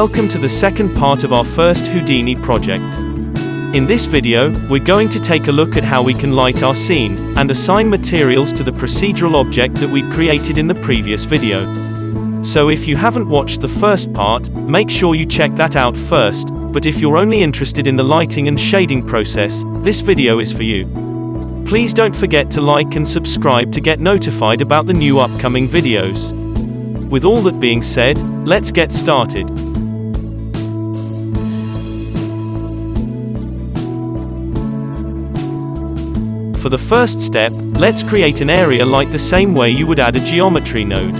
Welcome to the second part of our first Houdini project. In this video, we're going to take a look at how we can light our scene, and assign materials to the procedural object that we created in the previous video. So if you haven't watched the first part, make sure you check that out first, but if you're only interested in the lighting and shading process, this video is for you. Please don't forget to like and subscribe to get notified about the new upcoming videos. With all that being said, let's get started. For the first step, let's create an area light the same way you would add a geometry node.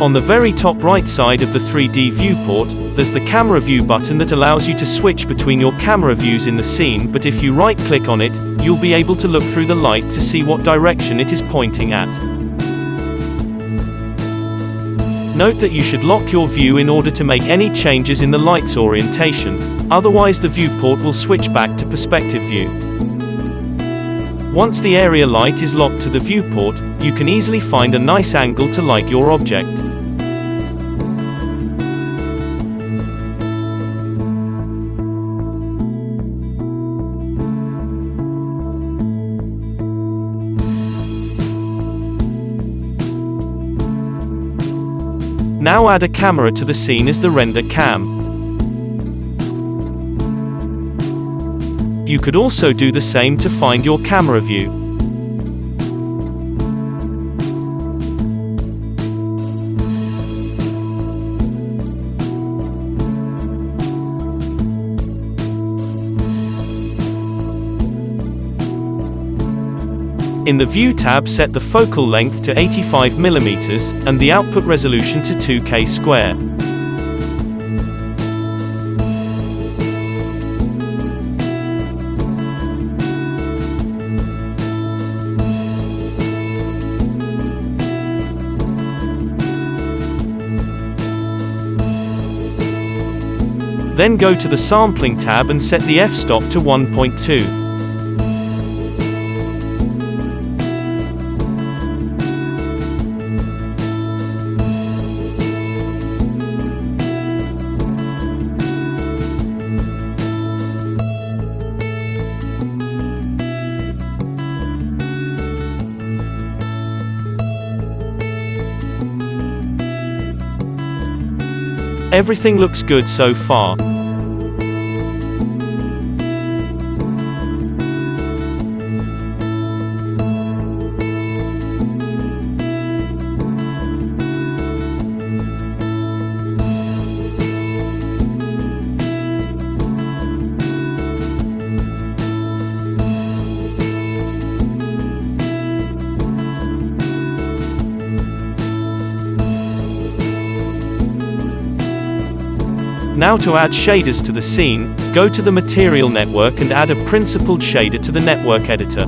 On the very top right side of the 3D viewport, there's the camera view button that allows you to switch between your camera views in the scene, but if you right-click on it, you'll be able to look through the light to see what direction it is pointing at. Note that you should lock your view in order to make any changes in the light's orientation, otherwise the viewport will switch back to perspective view. Once the area light is locked to the viewport, you can easily find a nice angle to light your object. Now add a camera to the scene as the render cam. You could also do the same to find your camera view. In the View tab, set the focal length to 85 mm, and the output resolution to 2K square. Then go to the Sampling tab and set the f-stop to 1.2. Everything looks good so far. Now to add shaders to the scene, go to the Material Network and add a principled shader to the network editor.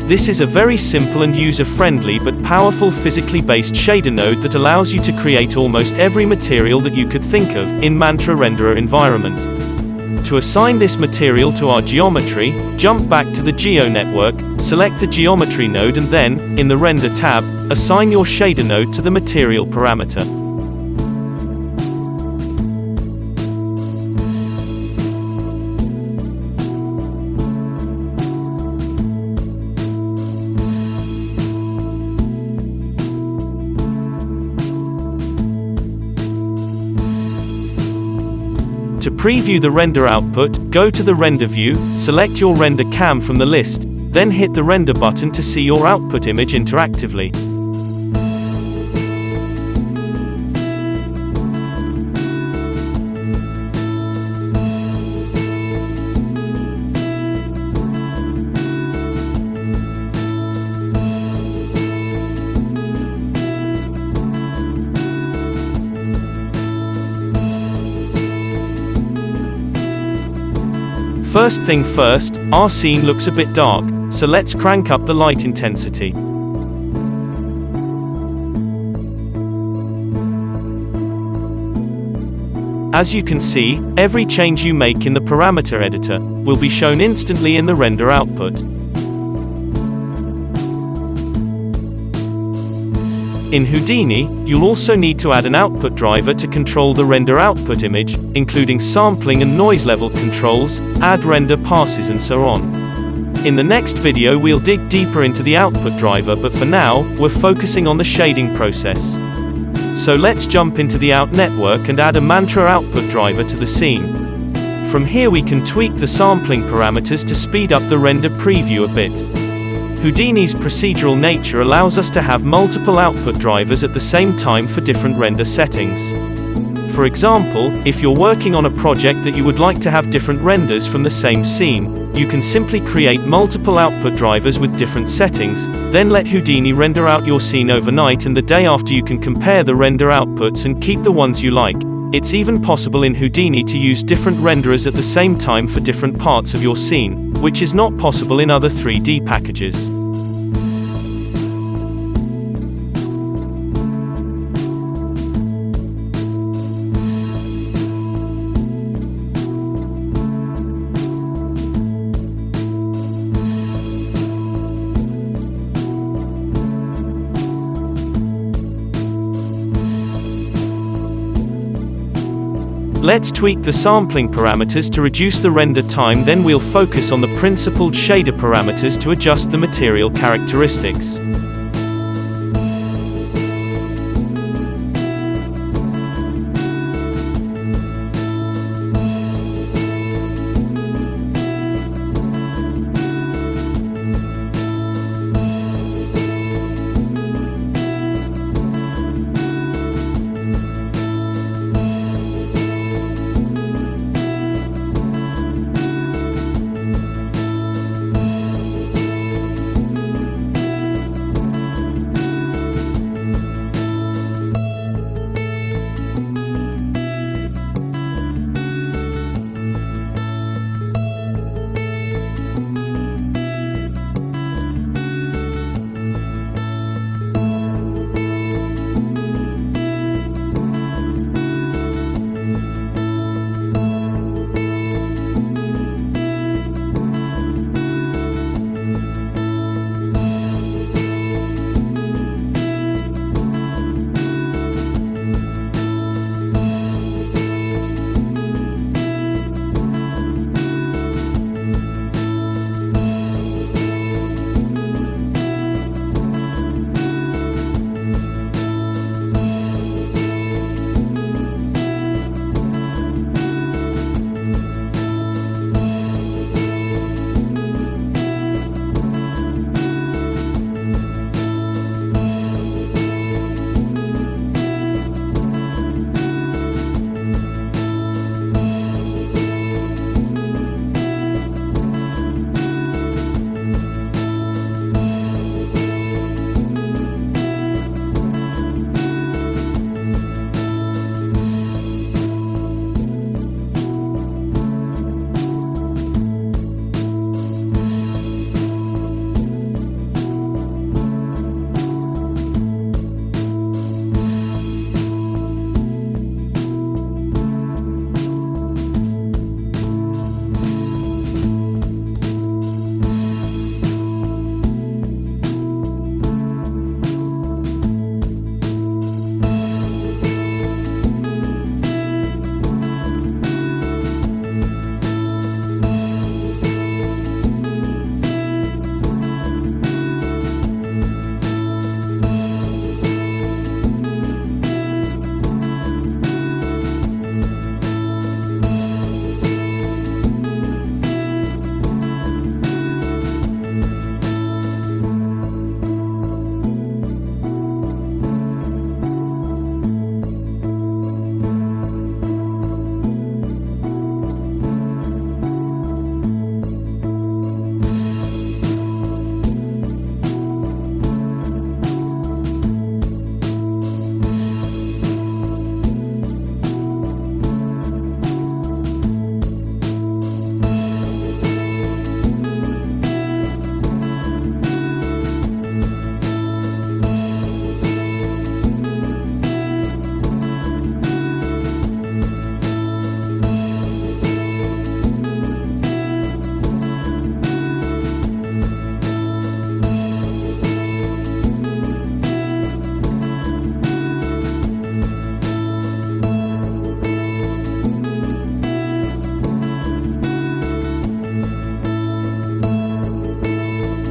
This is a very simple and user-friendly but powerful physically based shader node that allows you to create almost every material that you could think of in Mantra Renderer environment. To assign this material to our geometry, jump back to the Geo network, select the geometry node and then, in the Render tab, assign your shader node to the material parameter. To preview the render output, go to the render view, select your render cam from the list, then hit the render button to see your output image interactively. First thing first, our scene looks a bit dark, so let's crank up the light intensity. As you can see, every change you make in the parameter editor will be shown instantly in the render output. In Houdini, you'll also need to add an output driver to control the render output image, including sampling and noise level controls, add render passes and so on. In the next video we'll dig deeper into the output driver, but for now, we're focusing on the shading process. So let's jump into the out network and add a mantra output driver to the scene. From here we can tweak the sampling parameters to speed up the render preview a bit. Houdini's procedural nature allows us to have multiple output drivers at the same time for different render settings. For example, if you're working on a project that you would like to have different renders from the same scene, you can simply create multiple output drivers with different settings, then let Houdini render out your scene overnight, and the day after you can compare the render outputs and keep the ones you like. It's even possible in Houdini to use different renderers at the same time for different parts of your scene, which is not possible in other 3D packages. Let's tweak the sampling parameters to reduce the render time, then we'll focus on the principled shader parameters to adjust the material characteristics.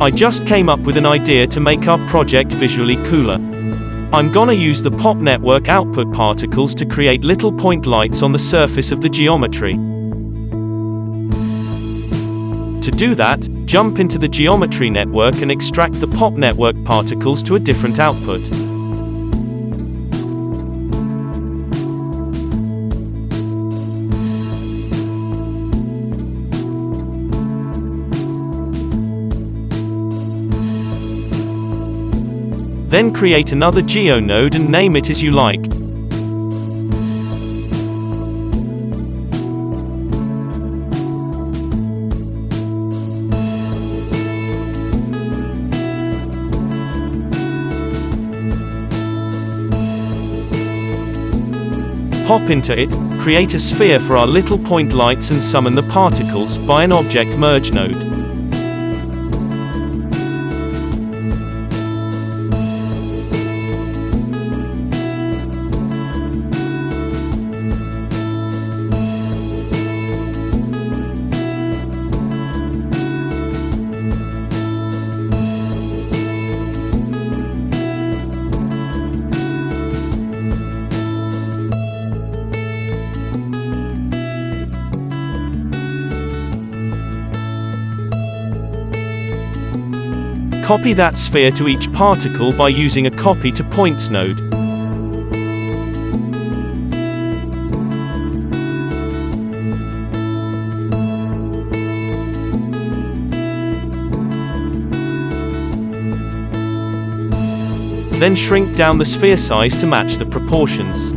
I just came up with an idea to make our project visually cooler. I'm gonna use the pop network output particles to create little point lights on the surface of the geometry. To do that, jump into the geometry network and extract the pop network particles to a different output. Then create another geo node and name it as you like. Hop into it, create a sphere for our little point lights and summon the particles by an object merge node. Copy that sphere to each particle by using a copy to points node. Then shrink down the sphere size to match the proportions.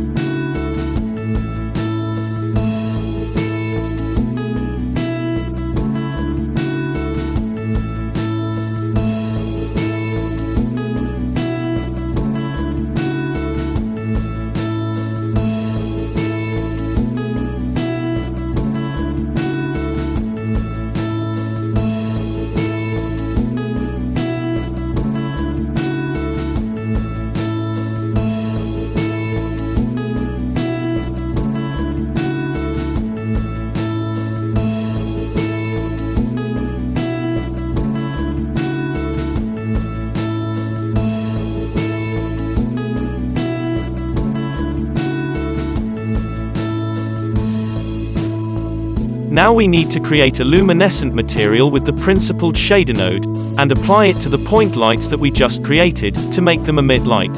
Now we need to create a luminescent material with the principled shader node, and apply it to the point lights that we just created, to make them emit light.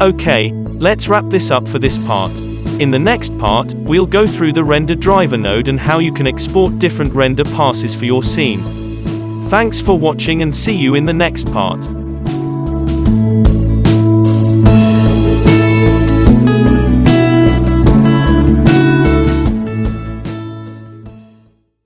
Okay, let's wrap this up for this part. In the next part, we'll go through the render driver node and how you can export different render passes for your scene. Thanks for watching and see you in the next part.